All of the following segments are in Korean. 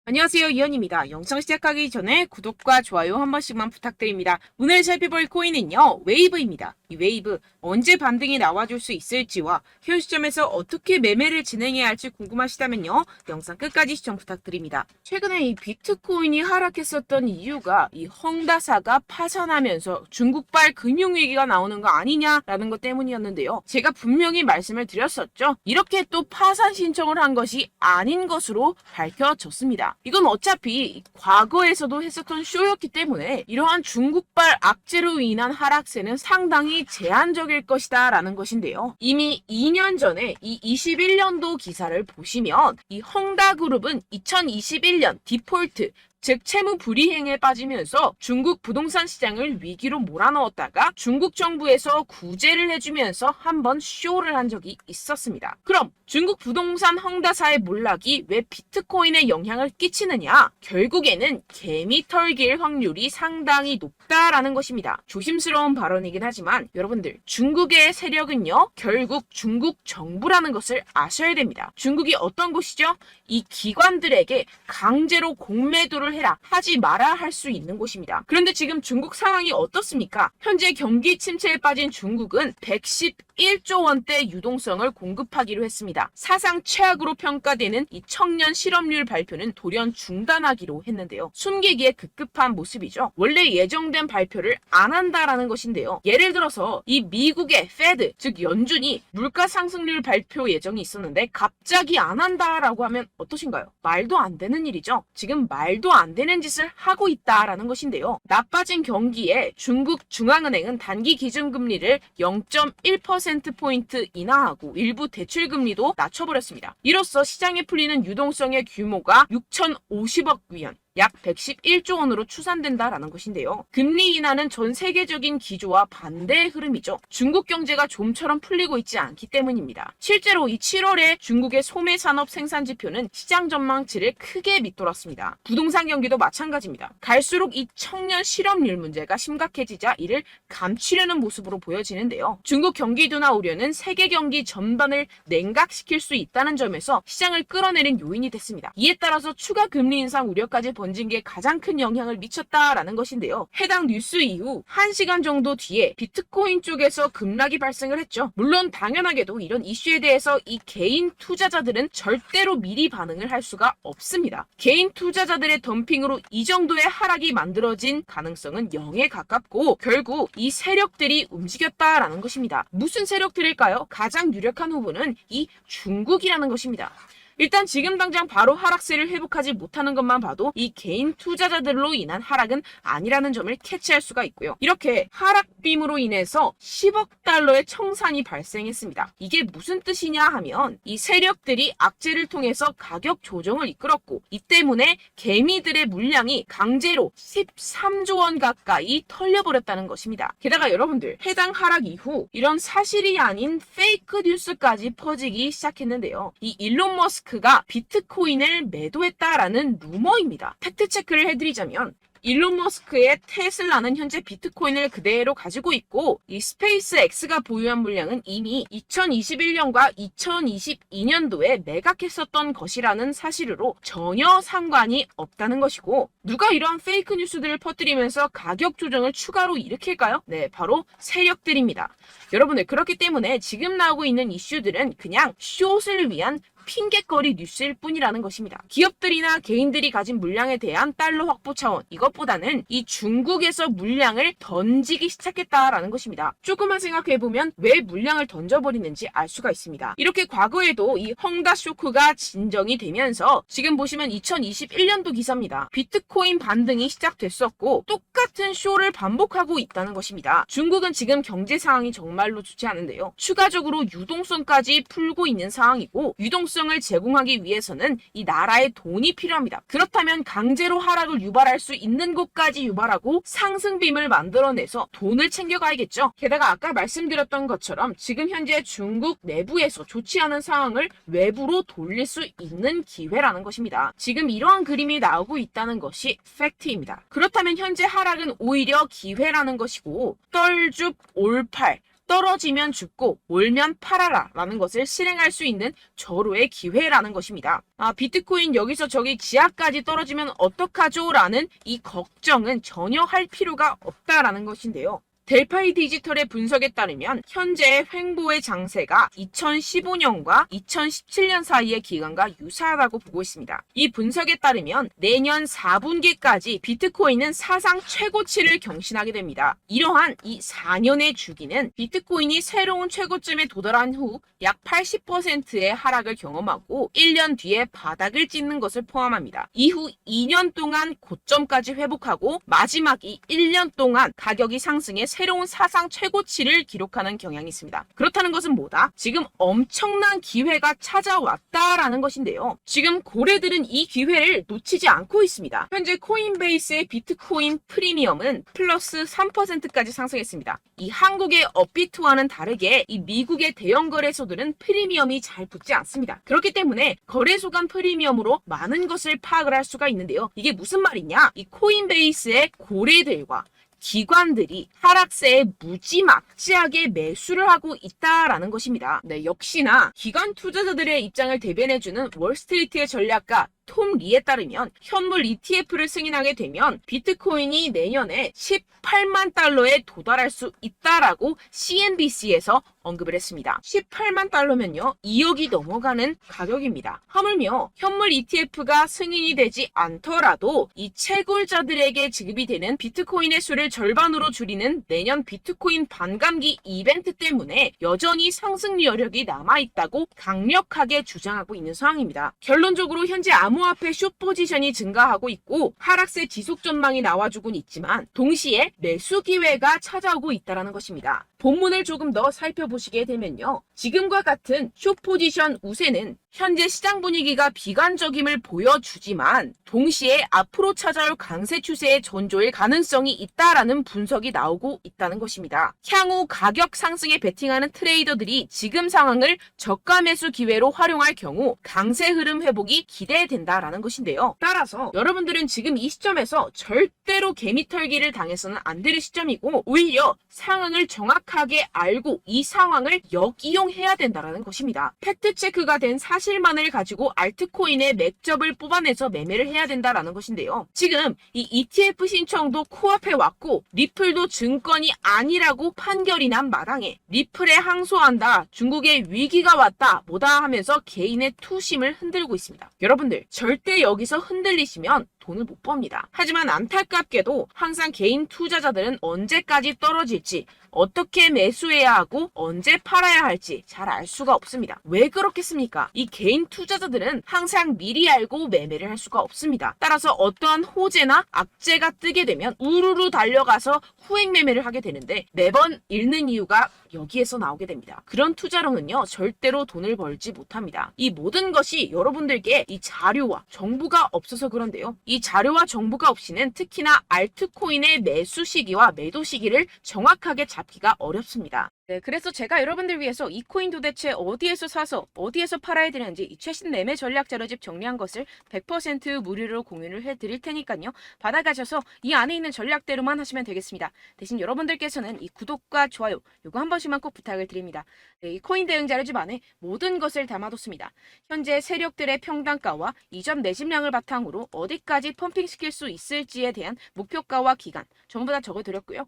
안녕하세요, 이현입니다. 영상 시작하기 전에 구독과 좋아요 한 번씩만 부탁드립니다. 오늘 살펴볼 코인은요, 웨이브입니다. 이 웨이브 언제 반등이 나와줄 수 있을지와 현 시점에서 어떻게 매매를 진행해야 할지 궁금하시다면요, 영상 끝까지 시청 부탁드립니다. 최근에 이 비트코인이 하락했었던 이유가 이 헝다사가 파산하면서 중국발 금융위기가 나오는 거 아니냐라는 것 때문이었는데요. 제가 분명히 말씀을 드렸었죠. 이렇게 또 파산 신청을 한 것이 아닌 것으로 밝혀졌습니다. 이건 어차피 과거에서도 했었던 쇼였기 때문에 이러한 중국발 악재로 인한 하락세는 상당히 제한적일 것이다 라는 것인데요. 이미 2년 전에 이 21년도 기사를 보시면 이 헝다그룹은 2021년 디폴트 즉 채무 불이행에 빠지면서 중국 부동산 시장을 위기로 몰아넣었다가 중국 정부에서 구제를 해주면서 한번 쇼를 한 적이 있었습니다. 그럼 중국 부동산 헝다사의 몰락이 왜 비트코인에 영향을 끼치느냐? 결국에는 개미 털길 확률이 상당히 높다라는 것입니다. 조심스러운 발언이긴 하지만 여러분들, 중국의 세력은요, 결국 중국 정부라는 것을 아셔야 됩니다. 중국이 어떤 곳이죠? 이 기관들에게 강제로 공매도를 해라, 하지 마라 할 수 있는 곳입니다. 그런데 지금 중국 상황이 어떻습니까? 현재 경기 침체에 빠진 중국은 111조 원대 유동성을 공급하기로 했습니다. 사상 최악으로 평가되는 이 청년 실업률 발표는 돌연 중단하기로 했는데요. 숨기기에 급급한 모습이죠. 원래 예정된 발표를 안 한다라는 것인데요. 예를 들어서 이 미국의 페드, 즉 연준이 물가 상승률 발표 예정이 있었는데 갑자기 안 한다라고 하면 어떠신가요? 말도 안 되는 일이죠. 지금 말도 안 되는 짓을 하고 있다라는 것인데요. 나빠진 경기에 중국 중앙은행은 단기 기준금리를 0.1%포인트 인하하고 일부 대출금리도 낮춰버렸습니다. 이로써 시장에 풀리는 유동성의 규모가 6,050억 위안, 약 111조 원으로 추산된다라는 것인데요. 금리 인하는 전 세계적인 기조와 반대의 흐름이죠. 중국 경제가 좀처럼 풀리고 있지 않기 때문입니다. 실제로 이 7월에 중국의 소매 산업 생산 지표는 시장 전망치를 크게 밑돌았습니다. 부동산 경기도 마찬가지입니다. 갈수록 이 청년 실업률 문제가 심각해지자 이를 감추려는 모습으로 보여지는데요. 중국 경기 둔화 우려는 세계 경기 전반을 냉각시킬 수 있다는 점에서 시장을 끌어내린 요인이 됐습니다. 이에 따라서 추가 금리 인상 우려까지 번진 게 가장 큰 영향을 미쳤다라는 것인데요. 해당 뉴스 이후 1시간 정도 뒤에 비트코인 쪽에서 급락이 발생을 했죠. 물론 당연하게도 이런 이슈에 대해서 이 개인 투자자들은 절대로 미리 반응을 할 수가 없습니다. 개인 투자자들의 덤핑으로 이 정도의 하락이 만들어진 가능성은 0에 가깝고 결국 이 세력들이 움직였다라는 것입니다. 무슨 세력들일까요? 가장 유력한 후보는 이 중국이라는 것입니다. 일단 지금 당장 바로 하락세를 회복하지 못하는 것만 봐도 이 개인 투자자들로 인한 하락은 아니라는 점을 캐치할 수가 있고요. 이렇게 하락빔으로 인해서 10억 달러의 청산이 발생했습니다. 이게 무슨 뜻이냐 하면 이 세력들이 악재를 통해서 가격 조정을 이끌었고 이 때문에 개미들의 물량이 강제로 13조 원 가까이 털려버렸다는 것입니다. 게다가 여러분들, 해당 하락 이후 이런 사실이 아닌 페이크 뉴스까지 퍼지기 시작했는데요. 이 일론 머스크가 비트코인을 매도했다라는 루머입니다. 팩트체크를 해드리자면 일론 머스크의 테슬라는 현재 비트코인을 그대로 가지고 있고 이 스페이스 X가 보유한 물량은 이미 2021년과 2022년도에 매각했었던 것이라는 사실으로 전혀 상관이 없다는 것이고, 누가 이러한 페이크 뉴스들을 퍼뜨리면서 가격 조정을 추가로 일으킬까요? 네, 바로 세력들입니다. 여러분들, 그렇기 때문에 지금 나오고 있는 이슈들은 그냥 숏을 위한 핑계거리 뉴스일 뿐이라는 것입니다. 기업들이나 개인들이 가진 물량에 대한 달러 확보 차원, 이것보다는 이 중국에서 물량을 던지기 시작했다라는 것입니다. 조금만 생각해보면 왜 물량을 던져버리는지 알 수가 있습니다. 이렇게 과거에도 이 헝다 쇼크가 진정이 되면서 지금 보시면 2021년도 기사입니다. 비트코인 반등이 시작됐었고 똑같은 쇼를 반복하고 있다는 것입니다. 중국은 지금 경제 상황이 정말로 좋지 않은데요. 추가적으로 유동성까지 풀고 있는 상황이고, 유동성을 제공하기 위해서는 이 나라의 돈이 필요합니다. 그렇다면 강제로 하락을 유발할 수 있는 곳까지 유발하고 상승빔을 만들어내서 돈을 챙겨가야겠죠. 게다가 아까 말씀드렸던 것처럼 지금 현재 중국 내부에서 좋지 않은 상황을 외부로 돌릴 수 있는 기회라는 것입니다. 지금 이러한 그림이 나오고 있다는 것이 팩트입니다. 그렇다면 현재 하락은 오히려 기회라는 것이고, 떨줍 올팔, 떨어지면 죽고 올면 팔아라 라는 것을 실행할 수 있는 절호의 기회라는 것입니다. 비트코인 여기서 저기 지하까지 떨어지면 어떡하죠? 라는 이 걱정은 전혀 할 필요가 없다라는 것인데요. 델파이 디지털의 분석에 따르면 현재 횡보의 장세가 2015년과 2017년 사이의 기간과 유사하다고 보고 있습니다. 이 분석에 따르면 내년 4분기까지 비트코인은 사상 최고치를 경신하게 됩니다. 이러한 이 4년의 주기는 비트코인이 새로운 최고점에 도달한 후 약 80%의 하락을 경험하고 1년 뒤에 바닥을 찍는 것을 포함합니다. 이후 2년 동안 고점까지 회복하고 마지막 이 1년 동안 가격이 상승해 새로운 사상 최고치를 기록하는 경향이 있습니다. 그렇다는 것은 뭐다? 지금 엄청난 기회가 찾아왔다라는 것인데요. 지금 고래들은 이 기회를 놓치지 않고 있습니다. 현재 코인베이스의 비트코인 프리미엄은 플러스 3%까지 상승했습니다. 이 한국의 업비트와는 다르게 이 미국의 대형 거래소들은 프리미엄이 잘 붙지 않습니다. 그렇기 때문에 거래소 간 프리미엄으로 많은 것을 파악을 할 수가 있는데요. 이게 무슨 말이냐? 이 코인베이스의 고래들과 기관들이 하락세에 무지막지하게 매수를 하고 있다라는 것입니다. 네, 역시나 기관 투자자들의 입장을 대변해주는 월스트리트의 전략가 톰 리에 따르면 현물 ETF를 승인하게 되면 비트코인이 내년에 18만 달러에 도달할 수 있다라고 CNBC에서 언급을 했습니다. 18만 달러면요 2억이 넘어가는 가격입니다. 하물며 현물 ETF가 승인이 되지 않더라도 이 채굴자들에게 지급이 되는 비트코인의 수를 절반으로 줄이는 내년 비트코인 반감기 이벤트 때문에 여전히 상승 여력이 남아있다고 강력하게 주장하고 있는 상황입니다. 결론적으로 현재 암호화폐 숏 포지션이 증가하고 있고 하락세 지속 전망이 나와주곤 있지만 동시에 매수 기회가 찾아오고 있다는 것입니다. 본문을 조금 더 살펴보시게 되면요. 지금과 같은 숏 포지션 우세는 현재 시장 분위기가 비관적임을 보여주지만 동시에 앞으로 찾아올 강세 추세의 전조일 가능성이 있다라는 분석이 나오고 있다는 것입니다. 향후 가격 상승에 베팅하는 트레이더들이 지금 상황을 저가 매수 기회로 활용할 경우 강세 흐름 회복이 기대된다라는 것인데요. 따라서 여러분들은 지금 이 시점에서 절대로 개미털기를 당해서는 안 될 시점이고 오히려 상황을 정확하게 알고 이 상황을 역이용해야 된다라는 것입니다. 팩트체크가 된 사실만을 가지고 알트코인의 맥접을 뽑아내서 매매를 해야 된다라는 것인데요. 지금 이 ETF 신청도 코앞에 왔고 리플도 증권이 아니라고 판결이 난 마당에 리플에 항소한다, 중국의 위기가 왔다 뭐다 하면서 개인의 투심을 흔들고 있습니다. 여러분들 절대 여기서 흔들리시면 돈을 못 법니다. 하지만 안타깝게도 항상 개인 투자자들은 언제까지 떨어질지, 어떻게 매수해야 하고 언제 팔아야 할지 잘 알 수가 없습니다. 왜 그렇겠습니까? 이 개인 투자자들은 항상 미리 알고 매매를 할 수가 없습니다. 따라서 어떠한 호재나 악재가 뜨게 되면 우르르 달려가서 후행 매매를 하게 되는데 매번 잃는 이유가 여기에서 나오게 됩니다. 그런 투자로는요 절대로 돈을 벌지 못합니다. 이 모든 것이 여러분들께 이 자료와 정보가 없어서 그런데요. 이 자료와 정보가 없이는 특히나 알트코인의 매수 시기와 매도 시기를 정확하게 잡기가 어렵습니다. 네, 그래서 제가 여러분들 위해서 이 코인 도대체 어디에서 사서 어디에서 팔아야 되는지 이 최신 매매 전략 자료집 정리한 것을 100% 무료로 공유를 해드릴 테니까요. 받아가셔서 이 안에 있는 전략대로만 하시면 되겠습니다. 대신 여러분들께서는 이 구독과 좋아요 요거 한 번씩만 꼭 부탁을 드립니다. 네, 이 코인 대응 자료집 안에 모든 것을 담아뒀습니다. 현재 세력들의 평단가와 이점 내집량을 바탕으로 어디까지 펌핑시킬 수 있을지에 대한 목표가와 기간 전부 다 적어드렸고요.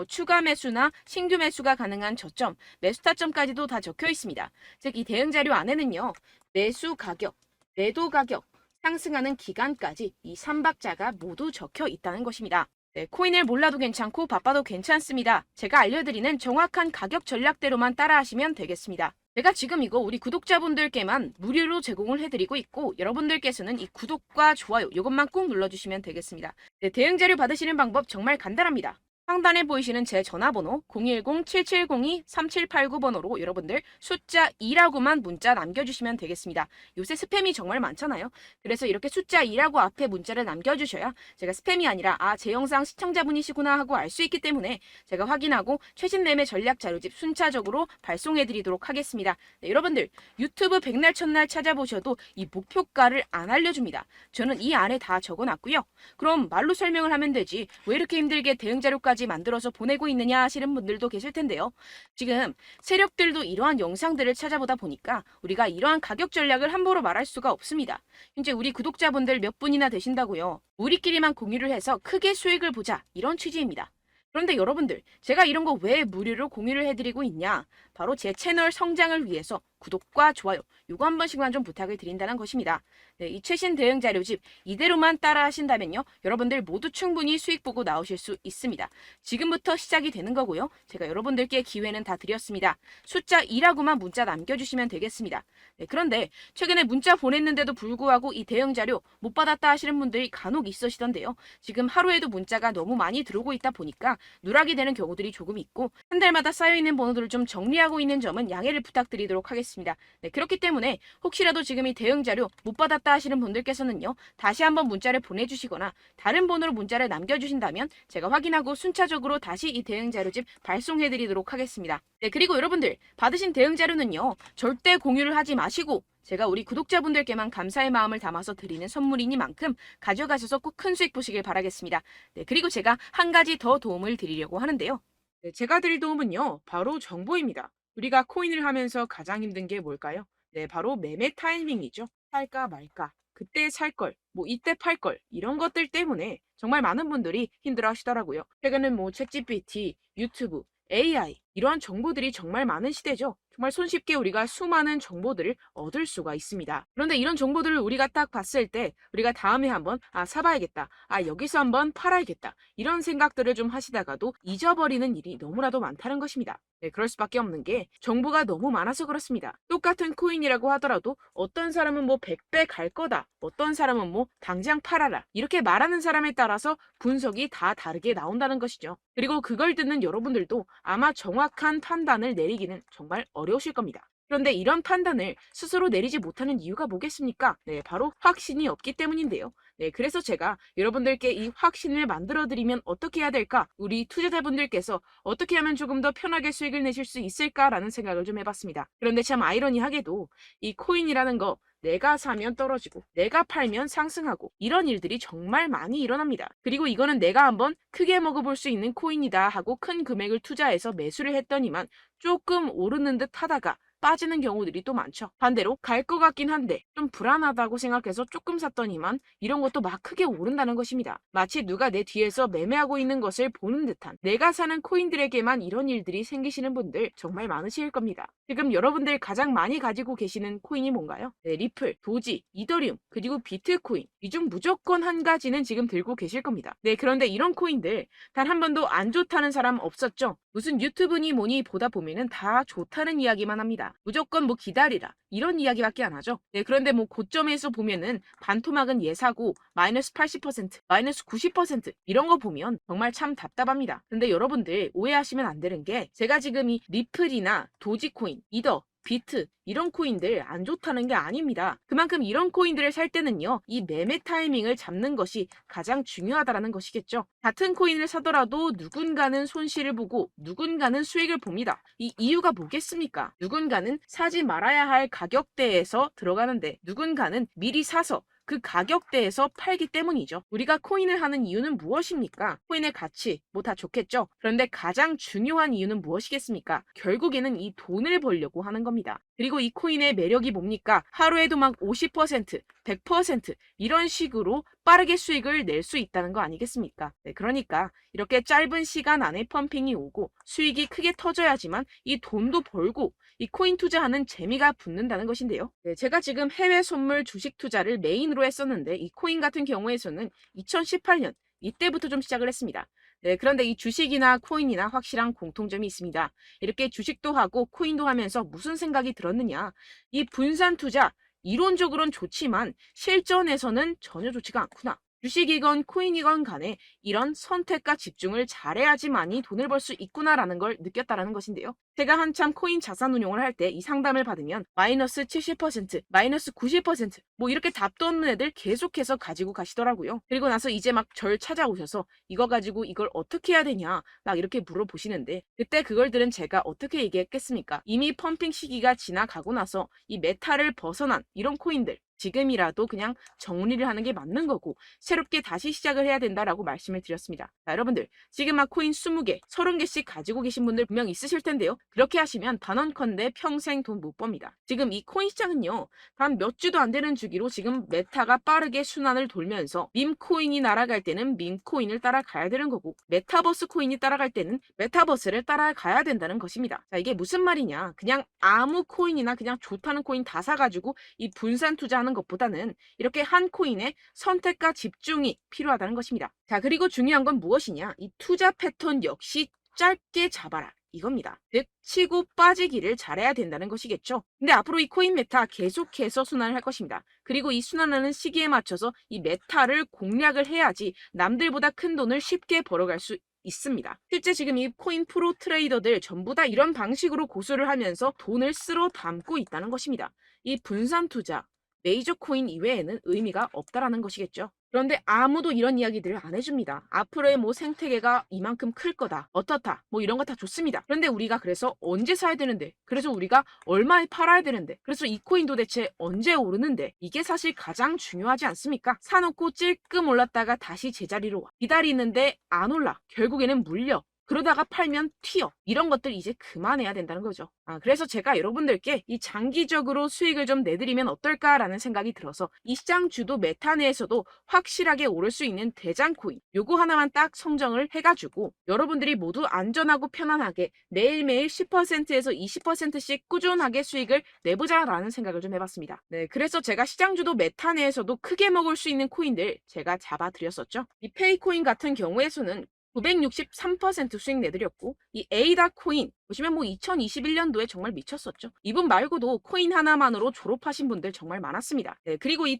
추가 매수나 신규 매수가 가능한 저점, 매수 타점까지도 다 적혀 있습니다. 즉 이 대응 자료 안에는요. 매수 가격, 매도 가격, 상승하는 기간까지 이 3박자가 모두 적혀 있다는 것입니다. 네, 코인을 몰라도 괜찮고 바빠도 괜찮습니다. 제가 알려드리는 정확한 가격 전략대로만 따라하시면 되겠습니다. 제가 지금 이거 우리 구독자분들께만 무료로 제공을 해드리고 있고 여러분들께서는 이 구독과 좋아요 이것만 꼭 눌러주시면 되겠습니다. 네, 대응 자료 받으시는 방법 정말 간단합니다. 상단에 보이시는 제 전화번호 010-7702-3789번호로 여러분들 숫자 2라고만 문자 남겨주시면 되겠습니다. 요새 스팸이 정말 많잖아요. 그래서 이렇게 숫자 2라고 앞에 문자를 남겨주셔야 제가 스팸이 아니라 제 영상 시청자분이시구나 하고 알 수 있기 때문에 제가 확인하고 최신 매매 전략 자료집 순차적으로 발송해드리도록 하겠습니다. 네, 여러분들 유튜브 백날 첫날 찾아보셔도 이 목표가를 안 알려줍니다. 저는 이 안에 다 적어놨고요. 그럼 말로 설명을 하면 되지 왜 이렇게 힘들게 대응 자료까지 영상까지 만들어서 보내고 있느냐 하시는 분들도 계실 텐데요. 지금 세력들도 이러한 영상들을 찾아보다 보니까 우리가 이러한 가격 전략을 함부로 말할 수가 없습니다. 현재 우리 구독자분들 몇 분이나 되신다고요. 우리끼리만 공유를 해서 크게 수익을 보자, 이런 취지입니다. 그런데 여러분들, 제가 이런 거 왜 무료로 공유를 해드리고 있냐? 바로 제 채널 성장을 위해서 구독과 좋아요, 요거 한 번씩만 좀 부탁을 드린다는 것입니다. 네, 이 최신 대응 자료집 이대로만 따라 하신다면요, 여러분들 모두 충분히 수익 보고 나오실 수 있습니다. 지금부터 시작이 되는 거고요. 제가 여러분들께 기회는 다 드렸습니다. 숫자 2라고만 문자 남겨주시면 되겠습니다. 네, 그런데 최근에 문자 보냈는데도 불구하고 이 대응 자료 못 받았다 하시는 분들이 간혹 있으시던데요. 지금 하루에도 문자가 너무 많이 들어오고 있다 보니까 누락이 되는 경우들이 조금 있고, 한 달마다 쌓여있는 번호들을 좀 정리하고 있는 점은 양해를 부탁드리도록 하겠습니다. 네, 그렇기 때문에 혹시라도 지금 이 대응 자료 못 받았다 하시는 분들께서는요, 다시 한번 문자를 보내주시거나 다른 번호로 문자를 남겨주신다면 제가 확인하고 순차적으로 다시 이 대응 자료집 발송해드리도록 하겠습니다. 네, 그리고 여러분들 받으신 대응 자료는요, 절대 공유를 하지 마시고 제가 우리 구독자분들께만 감사의 마음을 담아서 드리는 선물이니만큼 가져가셔서 꼭 큰 수익 보시길 바라겠습니다. 네, 그리고 제가 한 가지 더 도움을 드리려고 하는데요. 네, 제가 드릴 도움은요, 바로 정보입니다. 우리가 코인을 하면서 가장 힘든 게 뭘까요? 네, 바로 매매 타이밍이죠. 살까 말까, 그때 살 걸, 뭐 이때 팔 걸, 이런 것들 때문에 정말 많은 분들이 힘들어 하시더라고요. 최근은 뭐 챗GPT, 유튜브, AI, 이러한 정보들이 정말 많은 시대죠. 정말 손쉽게 우리가 수많은 정보들을 얻을 수가 있습니다. 그런데 이런 정보들을 우리가 딱 봤을 때 우리가 다음에 한번 사봐야겠다, 여기서 한번 팔아야겠다, 이런 생각들을 좀 하시다가도 잊어버리는 일이 너무나도 많다는 것입니다. 네, 그럴 수밖에 없는 게 정보가 너무 많아서 그렇습니다. 똑같은 코인이라고 하더라도 어떤 사람은 뭐 100배 갈 거다, 어떤 사람은 뭐 당장 팔아라, 이렇게 말하는 사람에 따라서 분석이 다 다르게 나온다는 것이죠. 그리고 그걸 듣는 여러분들도 아마 정확한 판단을 내리기는 정말 어려우실 겁니다. 그런데 이런 판단을 스스로 내리지 못하는 이유가 뭐겠습니까? 네, 바로 확신이 없기 때문인데요. 네, 그래서 제가 여러분들께 이 확신을 만들어드리면 어떻게 해야 될까? 우리 투자자분들께서 어떻게 하면 조금 더 편하게 수익을 내실 수 있을까라는 생각을 좀 해봤습니다. 그런데 참 아이러니하게도 이 코인이라는 거, 내가 사면 떨어지고 내가 팔면 상승하고, 이런 일들이 정말 많이 일어납니다. 그리고 이거는 내가 한번 크게 먹어볼 수 있는 코인이다 하고 큰 금액을 투자해서 매수를 했더니만 조금 오르는 듯 하다가 빠지는 경우들이 또 많죠. 반대로 갈 것 같긴 한데 좀 불안하다고 생각해서 조금 샀더니만 이런 것도 막 크게 오른다는 것입니다. 마치 누가 내 뒤에서 매매하고 있는 것을 보는 듯한, 내가 사는 코인들에게만 이런 일들이 생기시는 분들 정말 많으실 겁니다. 지금 여러분들 가장 많이 가지고 계시는 코인이 뭔가요? 네, 리플, 도지, 이더리움, 그리고 비트코인, 이 중 무조건 한 가지는 지금 들고 계실 겁니다. 네, 그런데 이런 코인들 단 한 번도 안 좋다는 사람 없었죠? 무슨 유튜브니 뭐니 보다 보면은 다 좋다는 이야기만 합니다. 무조건 뭐 기다리라, 이런 이야기밖에 안 하죠. 네, 그런데 뭐 고점에서 보면은 반토막은 예사고 마이너스 80%, 마이너스 90% 이런 거 보면 정말 참 답답합니다. 근데 여러분들 오해하시면 안 되는 게, 제가 지금 이 리플이나 도지코인, 이더, 비트, 이런 코인들 안 좋다는 게 아닙니다. 그만큼 이런 코인들을 살 때는요, 이 매매 타이밍을 잡는 것이 가장 중요하다는 것이겠죠. 같은 코인을 사더라도 누군가는 손실을 보고 누군가는 수익을 봅니다. 이 이유가 뭐겠습니까? 누군가는 사지 말아야 할 가격대에서 들어가는데 누군가는 미리 사서 그 가격대에서 팔기 때문이죠. 우리가 코인을 하는 이유는 무엇입니까? 코인의 가치, 뭐 다 좋겠죠. 그런데 가장 중요한 이유는 무엇이겠습니까? 결국에는 이 돈을 벌려고 하는 겁니다. 그리고 이 코인의 매력이 뭡니까? 하루에도 막 50%, 100% 이런 식으로 빠르게 수익을 낼 수 있다는 거 아니겠습니까? 네, 그러니까 이렇게 짧은 시간 안에 펌핑이 오고 수익이 크게 터져야지만 이 돈도 벌고 이 코인 투자하는 재미가 붙는다는 것인데요. 네, 제가 지금 해외 선물 주식 투자를 메인으로 했었는데 이 코인 같은 경우에서는 2018년 이때부터 좀 시작을 했습니다. 네, 그런데 이 주식이나 코인이나 확실한 공통점이 있습니다. 이렇게 주식도 하고 코인도 하면서 무슨 생각이 들었느냐? 이 분산 투자, 이론적으로는 좋지만 실전에서는 전혀 좋지가 않구나. 주식이건 코인이건 간에 이런 선택과 집중을 잘해야지만이 돈을 벌 수 있구나라는 걸 느꼈다라는 것인데요. 제가 한참 코인 자산 운용을 할 때 이 상담을 받으면 마이너스 70%, 마이너스 90%, 뭐 이렇게 답도 없는 애들 계속해서 가지고 가시더라고요. 그리고 나서 이제 막 절 찾아오셔서 이거 가지고 이걸 어떻게 해야 되냐 막 이렇게 물어보시는데, 그때 그걸 들은 제가 어떻게 얘기했겠습니까? 이미 펌핑 시기가 지나가고 나서 이 메타를 벗어난 이런 코인들, 지금이라도 그냥 정리를 하는 게 맞는 거고 새롭게 다시 시작을 해야 된다라고 말씀을 드렸습니다. 자, 여러분들 지금 막 코인 20개, 30개씩 가지고 계신 분들 분명 있으실 텐데요. 그렇게 하시면 단언컨대 평생 돈 못 법니다. 지금 이 코인 시장은요. 단 몇 주도 안 되는 주기로 지금 메타가 빠르게 순환을 돌면서 밈코인이 날아갈 때는 밈코인을 따라가야 되는 거고 메타버스 코인이 따라갈 때는 메타버스를 따라가야 된다는 것입니다. 자, 이게 무슨 말이냐. 그냥 아무 코인이나 그냥 좋다는 코인 다 사가지고 이 분산 투자하는 것보다는 이렇게 한 코인에 선택과 집중이 필요하다는 것입니다. 자, 그리고 중요한 건 무엇이냐? 이 투자 패턴 역시 짧게 잡아라. 이겁니다. 즉 치고 빠지기를 잘해야 된다는 것이겠죠. 근데 앞으로 이 코인 메타 계속해서 순환을 할 것입니다. 그리고 이 순환하는 시기에 맞춰서 이 메타를 공략을 해야지 남들보다 큰 돈을 쉽게 벌어갈 수 있습니다. 실제 지금 이 코인 프로 트레이더들 전부 다 이런 방식으로 고수를 하면서 돈을 쓸어 담고 있다는 것입니다. 이 분산 투자, 메이저 코인 이외에는 의미가 없다라는 것이겠죠. 그런데 아무도 이런 이야기들을 안 해줍니다. 앞으로의 뭐 생태계가 이만큼 클 거다. 어떻다. 뭐 이런 거 다 좋습니다. 그런데 우리가 그래서 언제 사야 되는데? 그래서 우리가 얼마에 팔아야 되는데? 그래서 이 코인 도대체 언제 오르는데? 이게 사실 가장 중요하지 않습니까? 사놓고 찔끔 올랐다가 다시 제자리로 와. 기다리는데 안 올라. 결국에는 물려. 그러다가 팔면 튀어. 이런 것들 이제 그만해야 된다는 거죠. 그래서 제가 여러분들께 이 장기적으로 수익을 좀 내드리면 어떨까라는 생각이 들어서 이 시장 주도 메타 내에서도 확실하게 오를 수 있는 대장 코인 요거 하나만 딱 선정을 해가지고 여러분들이 모두 안전하고 편안하게 매일매일 10%에서 20%씩 꾸준하게 수익을 내보자라는 생각을 좀 해봤습니다. 네, 그래서 제가 시장 주도 메타 내에서도 크게 먹을 수 있는 코인들 제가 잡아드렸었죠. 이 페이코인 같은 경우에서는 963% 수익 내드렸고 이 에이다 코인 보시면 뭐 2021년도에 정말 미쳤었죠. 이분 말고도 코인 하나만으로 졸업하신 분들 정말 많았습니다. 네, 그리고 이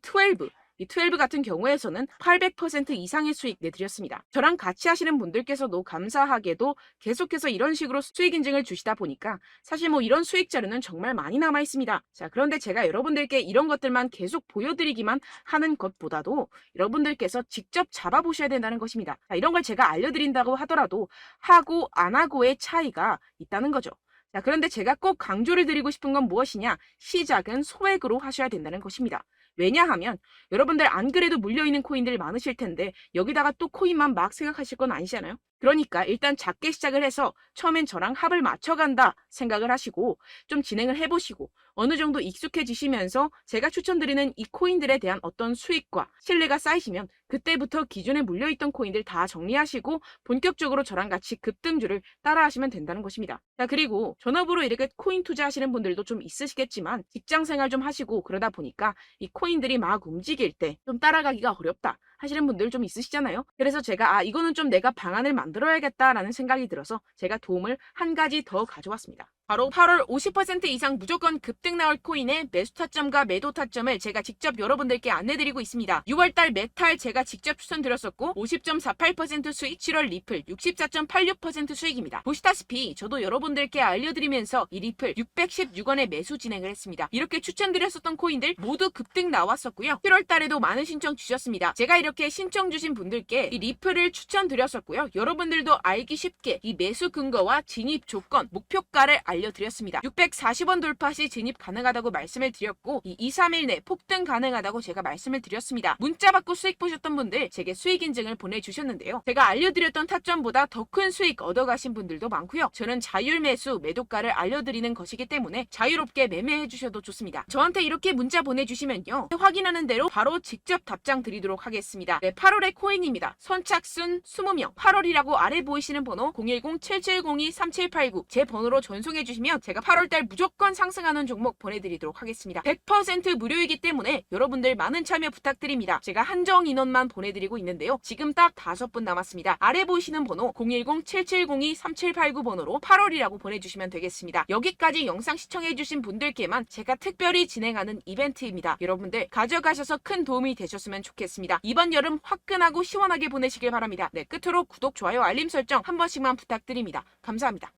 12 같은 경우에서는 800% 이상의 수익 내드렸습니다. 저랑 같이 하시는 분들께서도 감사하게도 계속해서 이런 식으로 수익 인증을 주시다 보니까 사실 뭐 이런 수익 자료는 정말 많이 남아 있습니다. 자, 그런데 제가 여러분들께 이런 것들만 계속 보여드리기만 하는 것보다도 여러분들께서 직접 잡아보셔야 된다는 것입니다. 자, 이런 걸 제가 알려드린다고 하더라도 하고 안 하고의 차이가 있다는 거죠. 자, 그런데 제가 꼭 강조를 드리고 싶은 건 무엇이냐? 시작은 소액으로 하셔야 된다는 것입니다. 왜냐하면 여러분들 안 그래도 물려있는 코인들 많으실 텐데 여기다가 또 코인만 막 생각하실 건 아니잖아요. 그러니까 일단 작게 시작을 해서 처음엔 저랑 합을 맞춰간다 생각을 하시고 좀 진행을 해보시고 어느 정도 익숙해지시면서 제가 추천드리는 이 코인들에 대한 어떤 수익과 신뢰가 쌓이시면 그때부터 기존에 물려있던 코인들 다 정리하시고 본격적으로 저랑 같이 급등주를 따라하시면 된다는 것입니다. 자, 그리고 전업으로 이렇게 코인 투자하시는 분들도 좀 있으시겠지만 직장생활 좀 하시고 그러다 보니까 이 코인들이 막 움직일 때 좀 따라가기가 어렵다 하시는 분들 좀 있으시잖아요. 그래서 제가 이거는 좀 내가 방안을 만들어야겠다라는 생각이 들어서 제가 도움을 한 가지 더 가져왔습니다. 바로 8월 50% 이상 무조건 급등 나올 코인의 매수 타점과 매도 타점을 제가 직접 여러분들께 안내드리고 있습니다. 6월달 메탈 제가 직접 추천드렸었고 50.48% 수익, 7월 리플 64.86% 수익입니다. 보시다시피 저도 여러분들께 알려드리면서 이 리플 616원에 매수 진행을 했습니다. 이렇게 추천드렸었던 코인들 모두 급등 나왔었고요. 7월달에도 많은 신청 주셨습니다. 제가 이렇게 신청 주신 분들께 이 리플을 추천드렸었고요. 여러분들도 알기 쉽게 이 매수 근거와 진입 조건, 목표가를 알려드렸습니다. 640원 돌파 시 진입 가능하다고 말씀을 드렸고 이 2, 3일 내 폭등 가능하다고 제가 말씀을 드렸습니다. 문자 받고 수익 보셨던 분들 제게 수익 인증을 보내주셨는데요. 제가 알려드렸던 타점보다 더 큰 수익 얻어가신 분들도 많고요. 저는 자율 매수 매도가를 알려드리는 것이기 때문에 자유롭게 매매해 주셔도 좋습니다. 저한테 이렇게 문자 보내주시면요. 확인하는 대로 바로 직접 답장 드리도록 하겠습니다. 네, 8월의 코인입니다. 선착순 20명 8월이라고 아래 보이시는 번호 010-7702-3789 제 번호로 전송해 주시면 제가 8월달 무조건 상승하는 종목 보내드리도록 하겠습니다. 100% 무료이기 때문에 여러분들 많은 참여 부탁드립니다. 제가 한정 인원만 보내드리고 있는데요. 지금 딱 5분 남았습니다. 아래 보이시는 번호 010-7702-3789 번호로 8월이라고 보내주시면 되겠습니다. 여기까지 영상 시청해주신 분들께만 제가 특별히 진행하는 이벤트입니다. 여러분들 가져가셔서 큰 도움이 되셨으면 좋겠습니다. 이번 여름 화끈하고 시원하게 보내시길 바랍니다. 네, 끝으로 구독, 좋아요, 알림 설정 한 번씩만 부탁드립니다. 감사합니다.